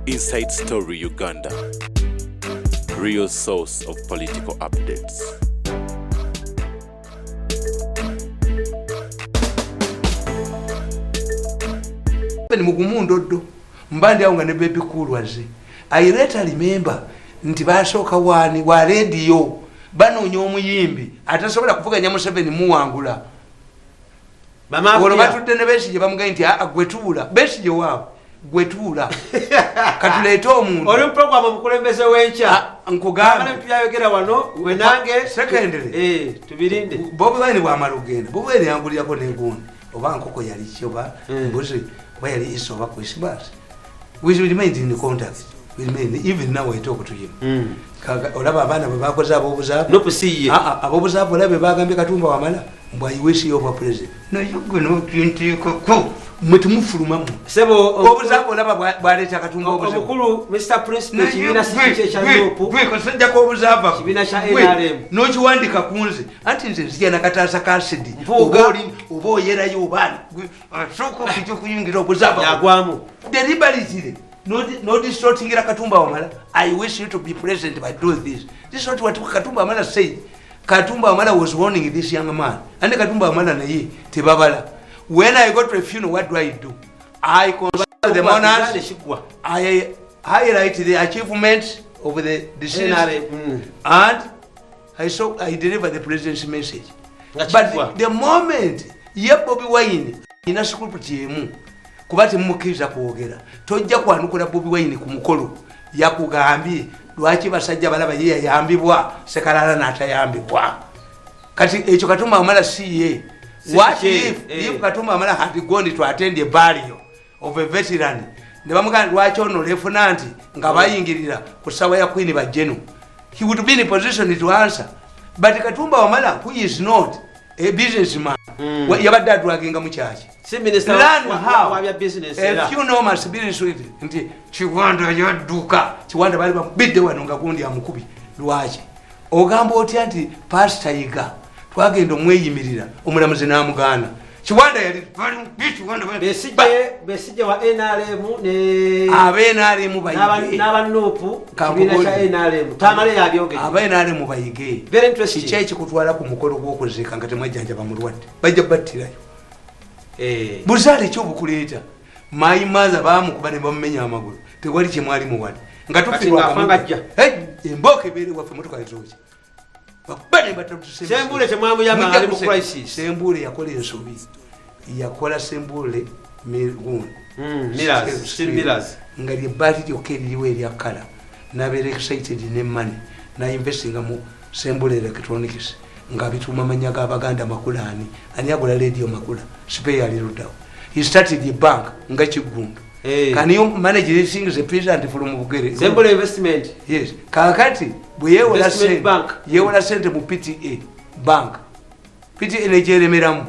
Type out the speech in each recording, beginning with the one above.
Inside Story Uganda, real source of political updates. Mugumundo mbandi aunga ne baby cool wazi. I later remember nti bashoka wani wa radio bano nyomuyimbi atasobola kuvuganya Museveni muwangula. Mama wolo batudde ne Besigye bamuga nti agwetula Besigye wabo gwetula katuleta omuntu oli program omukulembeze wencha nkugamba tuyayogera wano wenange secondary tubirinde Bobi Wine bwa malugenda Bobi Wine yanguliyako negundi oba nkoko yali kyoba mbuzi oba yali isoba Christmas we remain in contact we remain even now I talk to him olaba abana bwe bakoze abobuzabu no pusiye abobuzabu labe bagambye Katumba wamala mbwa iweshi yoba president no yugo no ko mutumufulumamu sebo obuzabu laba bwaleta Katumba obuzabu omukulu Mr Principal kibina siche cha nopu gwe ko sajja ko obuzabu kibina cha NRM no kiwandika kunze anti nze nzija nakataasa kasidi ogoli obo yera yobani soko kicho kuyingira obuzabu yagwamu deliberately no distorting Katumba wamala I wish you to be present by doing this is not what Katumba wamala said. Katumba wamala was warning this young man and Katumba wamala na ye tebabala. When I got to a funeral, what do? I consult the monarchs. I highlight the achievements of the deceased and I deliver the president's message. But the moment Bobi Wine ina script yemu kubati mumukiza kuogera tojja kwanukula Bobi Wine ku mukolo yakugambye lwaki basajja balaba ye yambibwa sekalala natayambibwa kati ekyo Katumba wamala siye. What if Katumba wamala had gone to attend a burial of a veteran ne bamugamba lwaki ono lefuna nti nga bayingirira ku sawa ya Queen bajenu, he would be in a position to answer. But Katumba wamala, who is not a businessman, yabadde atwagenga mu kyaki minister wa business if you know must be sweet nti Kiwanda yaduka Kiwanda bali bidde wano nga gundi amukubi lwaki ogamba otya nti pastor yiga twagenda omweyimirira omulamuzi namugana Kiwanda yali Besigye wa NRM ne abenRM bayige n'abanopu kibina cha NRM Tamale yabyogera abenRM bayige very interesting kiche kutwala ku mukolo gw'okuzika nga temwajjanja bamulwadde bajja battirayo buzale kyobukuleeta my mother bamukuba ne bamumenya amagulu tewali kyemwali muwadde nga tufirwangajja emboka ebere waffe motoka yatoki bakubane batatusembule sembule temwamu yama ali mu crisis sembule yakola ensobi yakola sembule Mirundi Millers nga lyebbaati lyokka eririwo eryakala nabeera excited ne money na investinga mu sembule electronics nga bituma manya g'Abaganda makula ani agula radio makula spare aliruddawo. He started a bank nga Kiggundu. Can you manage these things a president from Bugere? Sembule investment. Yes. Kakati bwe yewola sente mu PTA bank. PTA nejeremeramu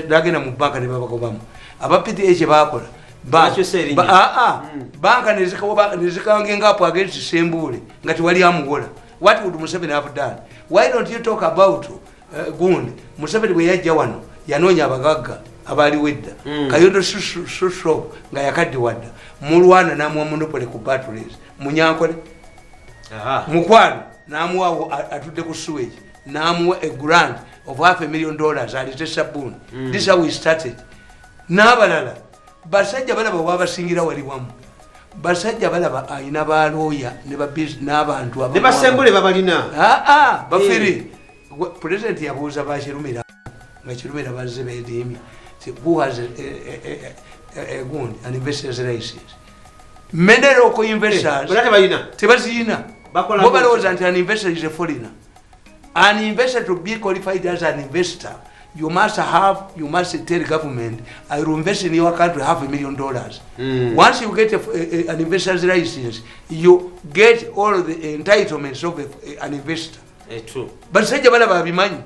bagenda mu banka ne babagobamu. Aba PTA kye bakola banka nezikawangenga apo against Sembule nga tewali amuwola. What would Museveni have done? Why don't you talk about Gundi? Museveni bwe yajja wano yanoonya abagagga abali wedda Kayondo susho nga yakadde wadda mulwana namuwa monopole ku batteries munyankole mukwano namuwa atudde ku sewage namuwa a grant of $500,000 alite sabuni. This is how we started. N'abalala basajja balaba wabasingira wali wamu basajja balaba ayina balooya ne babizi n'abantu ne basembule babalina bafiri president yabuuza bakirumira nga kirumira bazze beedimi who has a good an investor's license many local investors tebazina bo balowooza nti an investor is a foreigner. An investor to be qualified as an investor you must tell government I will invest in your country $500,000. Once you get an investor's license you get all the entitlements of an investor. True. But sajja bala babimanyi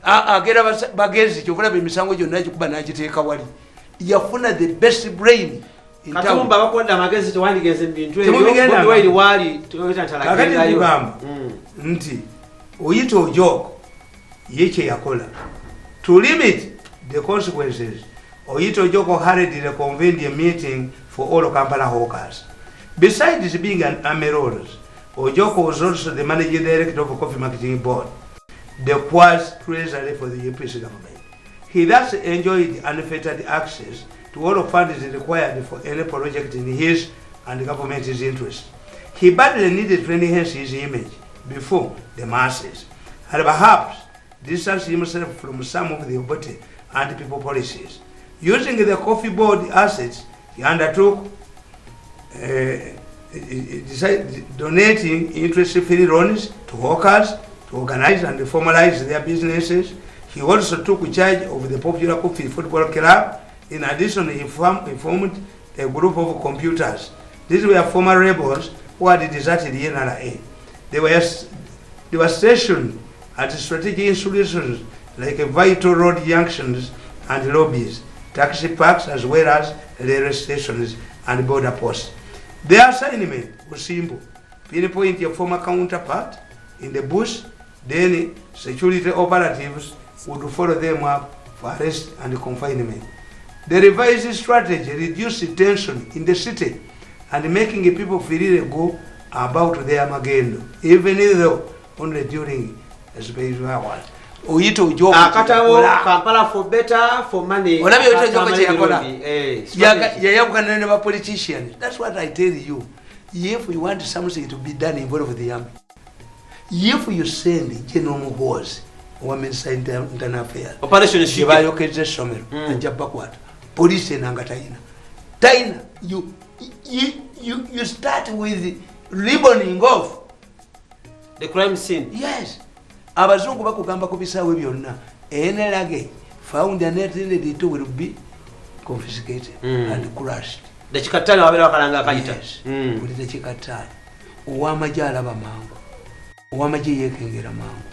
agera bagezi kyobulaba emisango gyonna gikuba n'agiteeka wali yafuna the best brain in town. Katumba bakwanda amagezi tewandigeze bintu ebyo wali wali tuyoyita nti oyita ojoko yekye yakola to limit the consequences oyita ojoko hurriedly convened a meeting for all Kampala hawkers Besides being an Amerors, Ojoko was also the managing director of a coffee marketing board, the quasi treasury for the UPC government. He thus enjoyed unfettered access to all funds required for any project in his and the government's interest. He badly needed to enhance his image before the masses, and perhaps distance himself from some of the Obote anti-people policies. Using the coffee board assets, he undertook donating interest-free loans to workers to organize and formalize their businesses. He also took charge of the Popular Coffee Football Club. In addition, he formed a group of computers. These were former rebels who had deserted the NRA. They were stationed at strategic institutions like vital road junctions and lobbies, taxi parks, as well as railway stations and border posts. Their assignment was simple: pinpoint a former counterpart in the bush, then security operatives would follow them up for arrest and confinement. The revised strategy reduced tension in the city and making people freely go about their magendo, even though only during special hours. Oyito Ujoko Kampala for better, for money. Olabi Oyito Ujoko cheyakola. Yayabukana ne ba politicians. That's what I tell you. If we want something to be done involve the army, if you send General Muhoozi wa Minister Internal Affairs, Operation Shike bayokeze somero anja bakwata police enanga taina you start with ribboning off the crime scene. Yes. Abazungu bakugamba ku bisawe byonna NLG found unattended it will be confiscated and crushed. The chikatani wabera wakalanga akayita. Yes. Kulite chikatani. Uwamajala bamangu. Uwamaji yekengera mangu.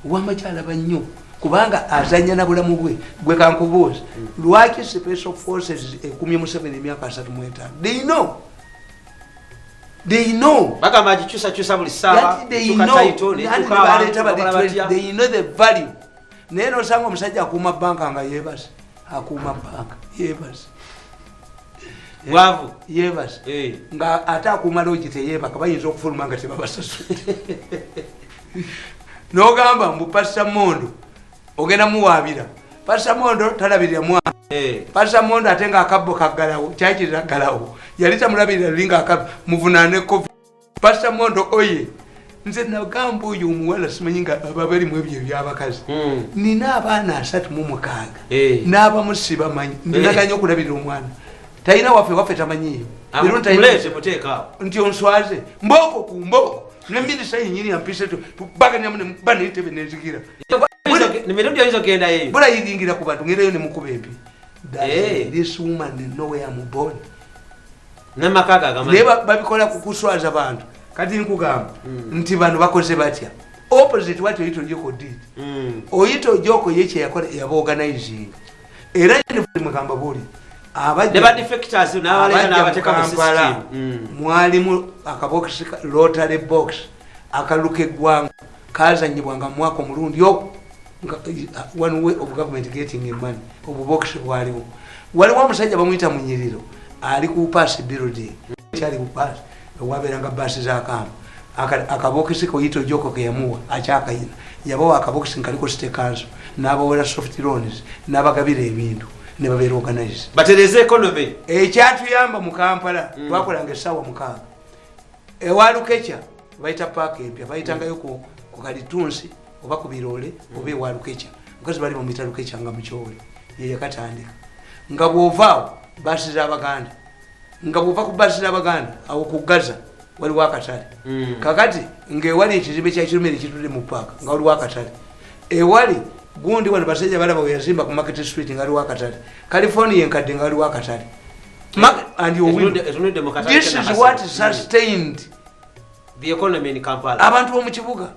Uwamajala banyo. Kubanga azanya na bulamu gwe kankubuza. Lwaki special forces 17 emyaka 35. They know. Baka maji chusa buli sawa. They know the value. Neno sango musajja akuma banka nga yebase. Akuma banka yebase. Wavu yebase. Nga ata akuma logite yebaka bayinza okufuluma nga tebabasasu. No gamba mbu Pastor Mondo ogenda muwabira. Pastor Mondo talabirira mwana. Pastor Mondo atenga akabbo kagalawo kyakira galawo. Yalita mulabirira linga akabbo muvunane ko. Pastor Mondo oye. Nze na gambo uyu muwala simanyinga ababali mu ebyo byabakazi. Nina abana 36. Naba musiba manyi. Ndinaganya okulabirira omwana. Taina wafe tamanyiyo. Mulete muteka. Nti onswaze. Mboko ku mboko. Nembidi sayi nyini ampise tu baga nyamune bani tebe nezikira. Mirundi yayizo genda yeyo. Bula yingira ku bantu ngereyo ne mukubempi. This woman nowhere am born. Namakaga agamani. Leba babikola kukuswaza abantu. Kati nkugamba nti bantu bakoze batya. Opposite what Oyito Ojoko did. Oyito Ojoko yeche yakola yabo organizing. Era ne mugamba buli. Deba defectors n'abaleka n'abateka mu system. Mwalimu akabokisi rotary box akaluke gwanga kazanyibwanga mwako mulundi yo one way of government getting money obubox waliwo omusajja bamuyita munyiriro ali ku pass building cyali ku pass waberanga basi za kama akabokisi ko Oyito Ojoko Kyeyamuwa akyakayina yabawa akabokisi kaliko stickers n'abawera soft loans n'abagabira ebintu ne babera organize batereze economy ekyatuyamba mu Kampala twakolanga esawa mukaaga ewalukecha baita park empya baitangayo ku Kalitunsi oba ku Birole oba ewalukecha because bali mu mitalukecha nga mukyole ye yakatandika nga bwovaawo basi za Baganda nga bwova ku basi za Baganda awo ku Gaza wali wakatale kakati ngewali ekizibe kya kirumire kitudde mu park nga wali wakatale ewali gundi wano basajja balaba oyazimba ku Market Street nga wali wakatale California enkadde nga wali wakatale and you win. This is what sustained the economy in Kampala. Abantu bomu kibuga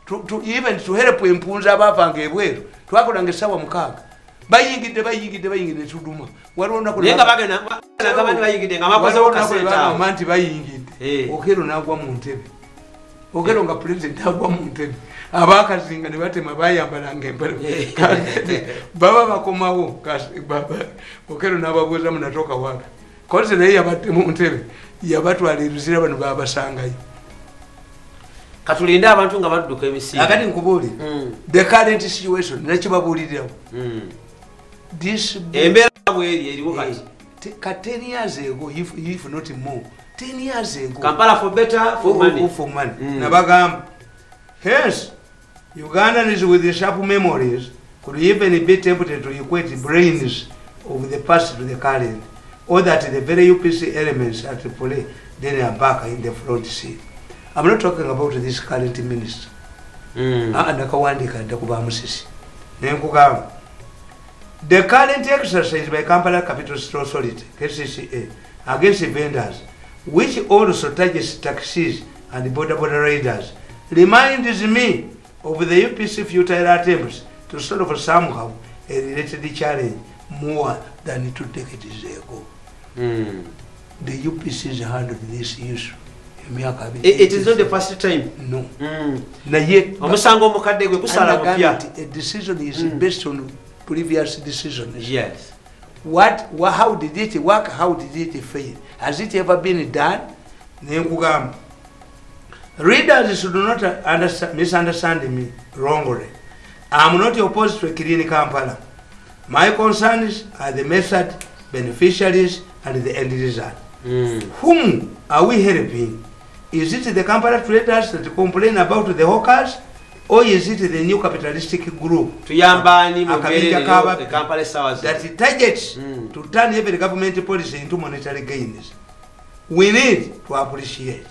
to even to help empunza abavanga ebweru twakolanga esawa mukaaga bayingidde tuduma walona ko nenga bagena ngabani bayingidde ngamakoze okaseta amanti bayingidde okero nagwa mu ntebe okero nga president agwa mu ntebe abakazinga ne batema bayambalanga empale baba bakomawo kasi baba okero nababuza munatoka wapi koze naye yabadde mu ntebe yabatwaliruzira bano babasangayo katulinde abantu nga badduka emisigo akati nkubuulire the current situation nakibabuulirirawo embeera bweri eriwo kati ka 10 years ago if not more 10 years ago Kampala for better for money nabagamba hence Ugandans with the sharp memories could even be tempted to equate brains of the past to the current, or that the very UPC elements at the play then are back in the front seat. I'm not talking about this current minister. The current exercise by Kampala Capital Store Authority, KCCA, against vendors, which also targets taxis and border raiders, reminds me of the UPC futile attempts to solve somehow a related challenge more than 2 decades ago. The UPC has handled this issue. It is not the first time. No. A decision is based on previous decisions. Yes. How did it work? How did it fail? Has it ever been done? Readers should not misunderstand me wrongly. I'm not opposed to a clean Kampala. My concerns are the method, beneficiaries, and the end result. Whom are we helping? Is it the Kampala traders that complain about the hawkers, or is it the new capitalistic group that targets to turn every government policy into monetary gains? We need to appreciate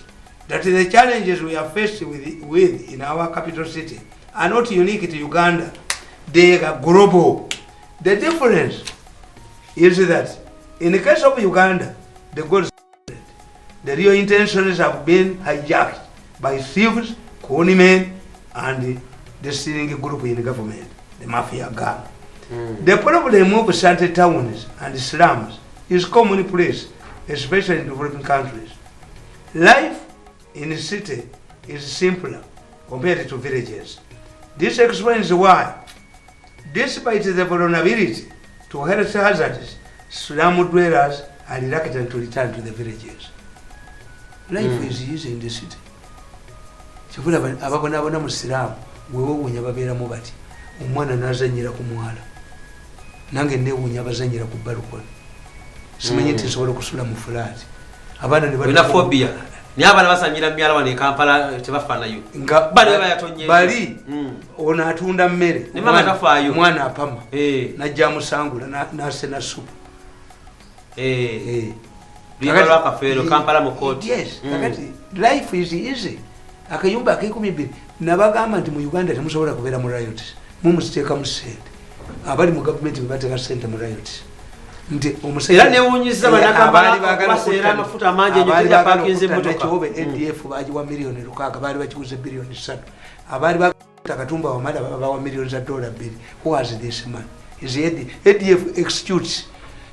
that the challenges we are faced with in our capital city are not unique to Uganda. They are global. The difference is that in the case of Uganda, the goal is different. The real intentions have been hijacked by thieves, conmen, and the stealing group in the government, the mafia gang. The problem of certain towns and slums is commonplace, especially in developing countries. Life in the city is simpler compared to villages. This explains why, despite the vulnerability to health hazards, slum dwellers are reluctant to return to the villages. Life is easy in the city. Ababona mu slum weewuunya babeeramu bati omwana n'azannyira ku mwala nange neewuunya abazannyira ku balukoni simanyi nti nsobola okusula mu fulaati abaana phobia naye abaana basanyira myala wano e Kampala tebafaanayo bali ono atunda mmere omwana apama najja amusangula n'asena supu Kampala mu kooti. Yes, life is easy. Akayumba ak'ekumi nabagamba nti mu Uganda temusobola kubeera mu riots. Mumuziteeka mu ssente. Abali mu gavumenti bebateeka ssente mu riots. Nti omusajja era newuunyiza banagamba baseera amafuta amangi ennyo tejja paakinze emmotoka. Kiwobe ADF bagiwa miliyoni 6 baali bakiguze biliyoni 3. Abaali bakuta Katumba Wamala babawa miliyoni za $2. Who has this man? Is ADF excuse?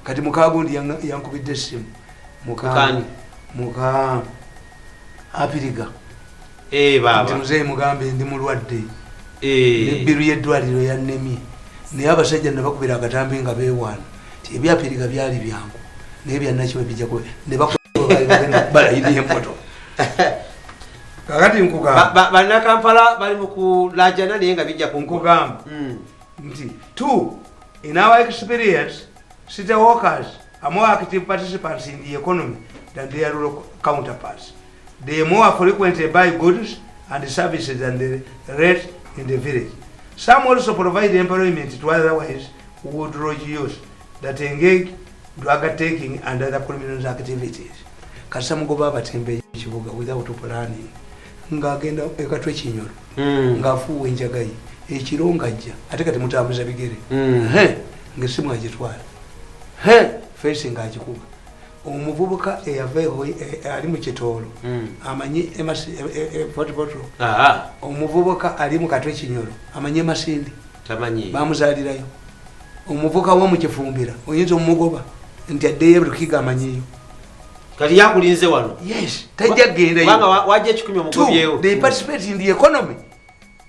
Kati mukagundi yankubidde essimu. Muka apiriga. Baba. Muzeeyi mugambe ndi mulwadde. Nebbiru y'eddwaliro yannemye. Naye abasajja ne bakubira akatambi nga beewaana. Ebyapiriga byali byangu. Naye byannakiwe bijja kuba. Ne balayiriye emmotoka. Kakati nkugamba. Bannakampala bali mu kulajana naye nga bijja nkugamba. Nti 2 in our experience, city workers are more active participants in the economy than their rural counterparts. They more frequently buy goods and services than the rest in the village. Some also provide employment to otherwise would youth that engage drug taking and other criminal activities. Kasamugoba batembe ekibuga without planning. Ngagenda ekatwe kinyoro. Ngafuwe njagayi. Ekironga ajja ate kati mutambuza bigere. Ngesimu agitwala. Facing agikuba. Omuvubuka eyaveho ali mu kitolo amanyi potpoto omuvubuka ali mu katwe kinyoro amanyi masindi tamanyi bamuzalirayo omuvubuka wo mu kifumbira oyinza omugoba nti addeyo lukiga amanyiyo kati yakulinze wano. Yes tajja genda banga waje 10 omugobyewo. They participate in the economy.